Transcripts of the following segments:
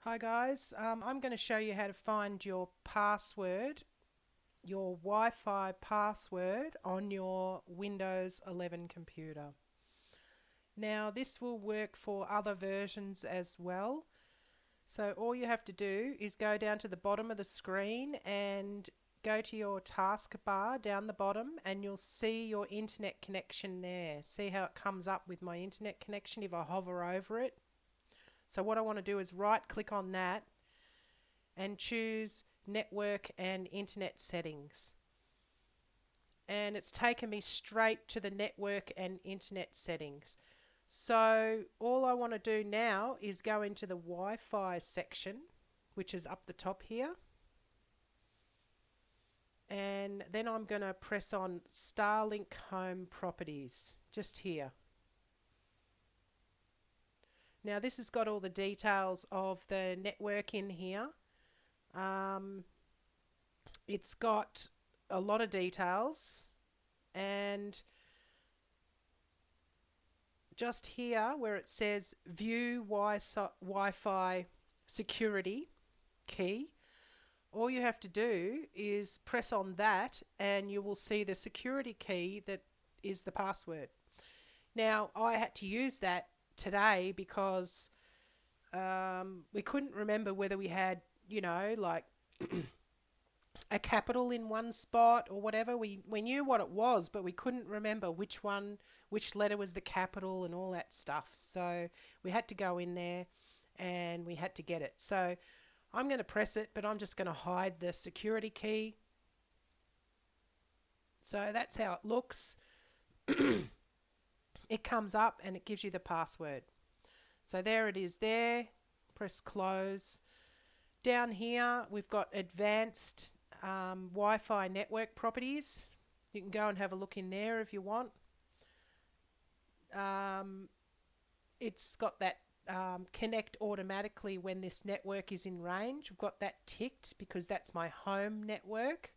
Hi guys, I'm going to show you how to find your password, your Wi-Fi password on your Windows 11 computer. Now this will work for other versions as well. So all you have to do is go down to the bottom of the screen and go to your taskbar down the bottom and you'll see your internet connection there. See how it comes up with my internet connection if I hover over it. So what I want to do is right click on that and choose network and internet settings. And it's taken me straight to the network and internet settings. So all I want to do now is go into the Wi-Fi section, which is up the top here. And then I'm going to press on Starlink Home Properties, just here. Now this has got all the details of the network in here. It's got a lot of details, and just here where it says view Wi-Fi security key, all you have to do is press on that and you will see the security key that is the password. Now I had to use that today because we couldn't remember whether we had, like a capital in one spot or whatever. We knew what it was, but we couldn't remember which letter was the capital and all that stuff. So we had to go in there and we had to get it. So I'm going to press it, but I'm just going to hide the security key. So that's how it looks. It comes up and it gives you the password. So there it is there. Press close. Down here we've got advanced Wi-Fi network properties. You can go and have a look in there if you want. It's got that connect automatically when this network is in range. I've got that ticked because that's my home network.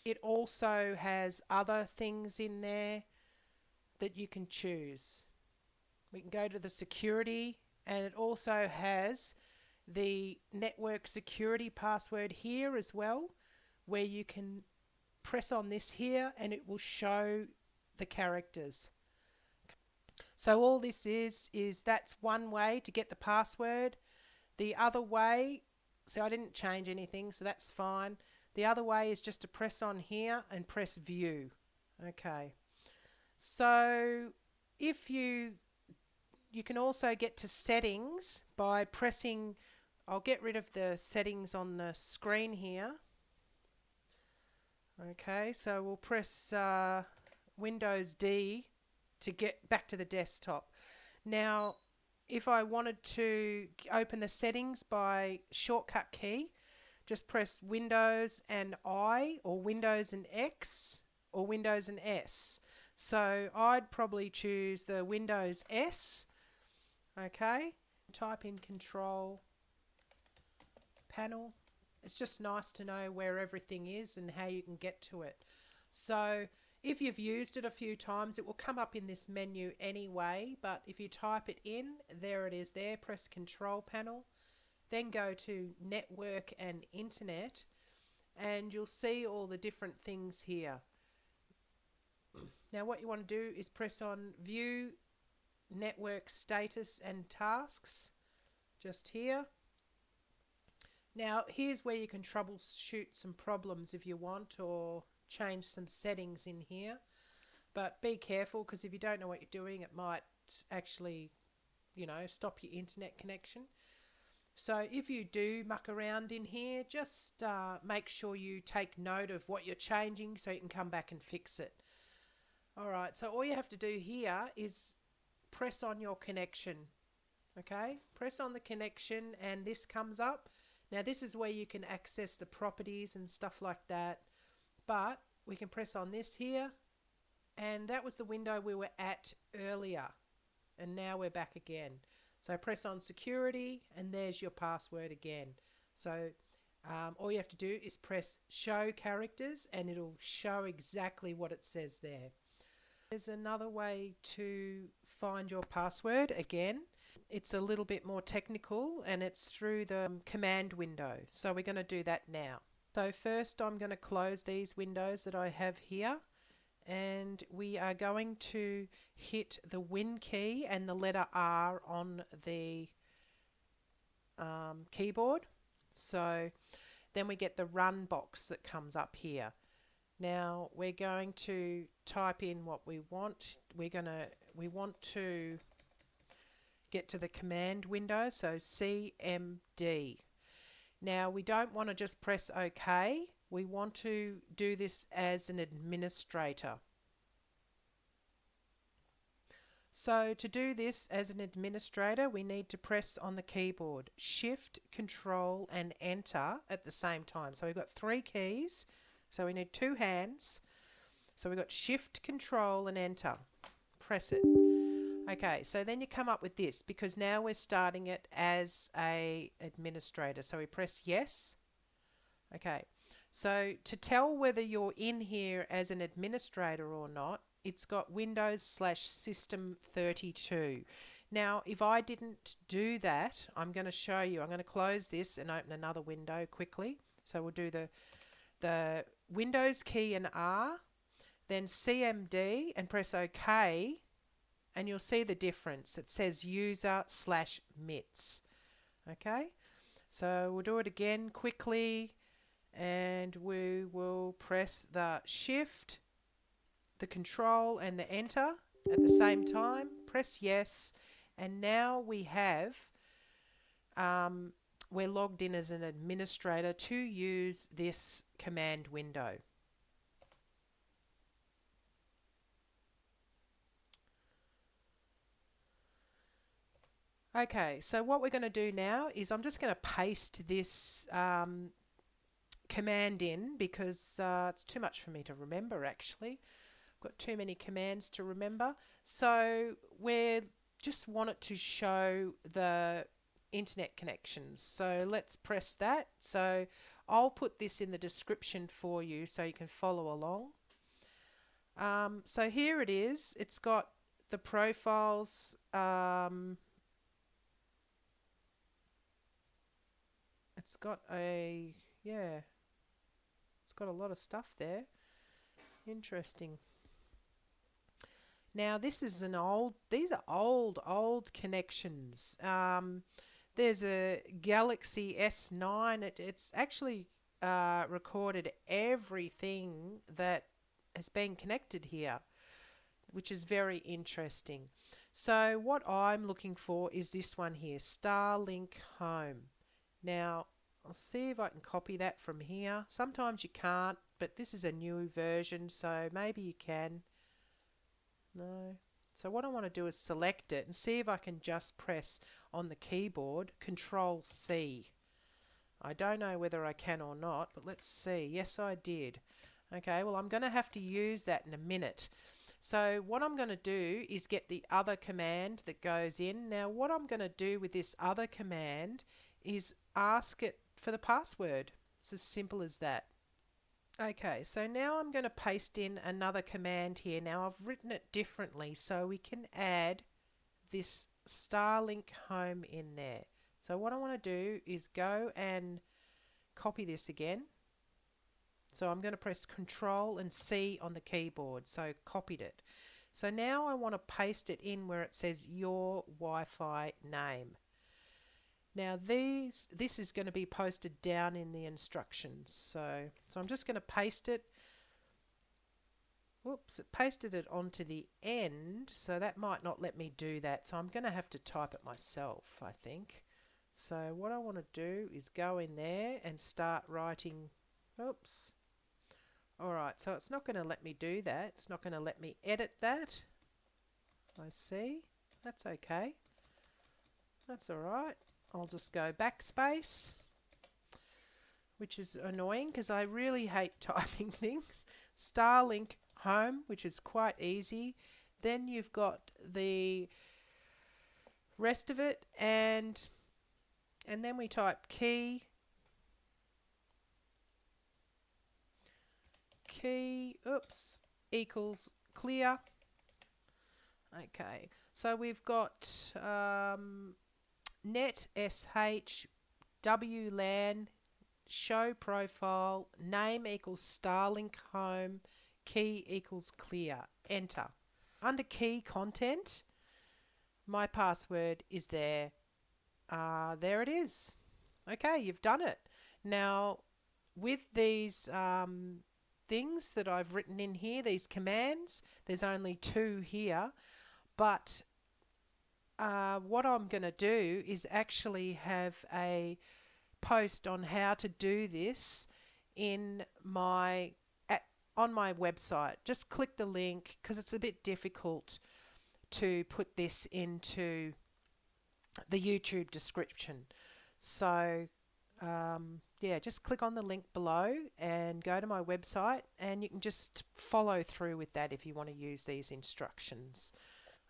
It also has other things in there that you can choose. We can go to the security, and it also has the network security password here as well, where you can press on this here and it will show the characters. So all this is that's one way to get the password. The other way, so I didn't change anything, so that's fine. The other way is just to press on here and press view. Okay. So if you can also get to settings by pressing, I'll get rid of the settings on the screen here. Okay, so we'll press Windows D to get back to the desktop. Now, if I wanted to open the settings by shortcut key, just press Windows and I, or Windows and X, or Windows and S. So I'd probably choose the Windows S. Okay, type in Control Panel. It's just nice to know where everything is and how you can get to it. So if you've used it a few times, it will come up in this menu anyway, but if you type it in, there it is there. Press Control Panel, then go to Network and Internet, and you'll see all the different things here. Now what you want to do is press on View Network Status and Tasks, just here. Now here's where you can troubleshoot some problems if you want, or change some settings in here. But be careful, because if you don't know what you're doing, it might actually, stop your internet connection. So if you do muck around in here, just make sure you take note of what you're changing so you can come back and fix it. Alright, so all you have to do here is press on your connection. Okay, press on the connection and this comes up. Now this is where you can access the properties and stuff like that, but we can press on this here, and that was the window we were at earlier, and now we're back again. So press on security and there's your password again. So all you have to do is press show characters and it'll show exactly what it says there. There's another way to find your password again. It's a little bit more technical and it's through the command window. So we're going to do that now. So first I'm going to close these windows that I have here, and we are going to hit the Win key and the letter R on the keyboard. So then we get the Run box that comes up here. Now we're going to type in what we want. We want to get to the command window, so CMD. Now we don't want to just press OK. We want to do this as an administrator. So to do this as an administrator, we need to press on the keyboard Shift, Control and Enter at the same time. So we've got 3 keys, so we need 2 hands. So we've got Shift, Control and Enter. Press it. Okay, so then you come up with this, because now we're starting it as a administrator. So we press yes. Okay, so to tell whether you're in here as an administrator or not, it's got Windows/System32. Now, if I didn't do that, I'm going to show you. I'm going to close this and open another window quickly. So we'll do the Windows key and R, then CMD and press OK. And you'll see the difference. It says user/MITS. Okay, so we'll do it again quickly, and we will press the Shift, the Control and the Enter at the same time. Press yes, and now we have, we're logged in as an administrator to use this command window. Okay, so what we're going to do now is I'm just going to paste this command in, because it's too much for me to remember actually. I've got too many commands to remember. So we just want it to show the internet connections. So let's press that. So I'll put this in the description for you so you can follow along. So here it is. It's got the profiles. It's got a, yeah, it's got a lot of stuff there. Interesting. Now this is these are old connections. There's a Galaxy S9. It's actually recorded everything that has been connected here, which is very interesting. So what I'm looking for is this one here, Starlink Home. Now, I'll see if I can copy that from here. Sometimes you can't, but this is a new version, so maybe you can. No. So what I want to do is select it and see if I can just press on the keyboard Control C. I don't know whether I can or not, but let's see. Yes, I did. Okay, well, I'm going to have to use that in a minute. So what I'm going to do is get the other command that goes in. Now, what I'm going to do with this other command is ask it for the password. It's as simple as that. Okay, so now I'm going to paste in another command here. Now I've written it differently so we can add this Starlink Home in there. So what I want to do is go and copy this again. So I'm going to press Control and C on the keyboard. So copied it. So now I want to paste it in where it says your Wi-Fi name. Now this is going to be posted down in the instructions. So I'm just going to paste it. Whoops, it pasted it onto the end, so that might not let me do that. So I'm going to have to type it myself, I think. So what I want to do is go in there and start writing. Oops. Alright, so it's not going to let me do that. It's not going to let me edit that. I see. That's okay. That's alright. I'll just go backspace, which is annoying because I really hate typing things. Starlink Home, which is quite easy. Then you've got the rest of it, and then we type key oops, equals clear. Okay, so we've got net sh wlan show profile name equals Starlink home key equals clear. Enter. Under key content, my password is there. There it is. Okay, you've done it. Now, with these things that I've written in here, these commands, there's only two here, but what I'm going to do is actually have a post on how to do this in my on my website. Just click the link because it's a bit difficult to put this into the YouTube description. So yeah, just click on the link below and go to my website, and you can just follow through with that if you want to use these instructions.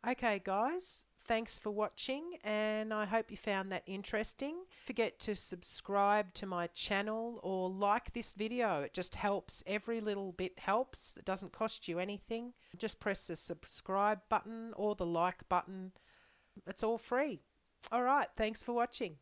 Okay guys, thanks for watching, and I hope you found that interesting. Don't forget to subscribe to my channel or like this video. It just helps. Every little bit helps. It doesn't cost you anything. Just press the subscribe button or the like button. It's all free. Alright, thanks for watching.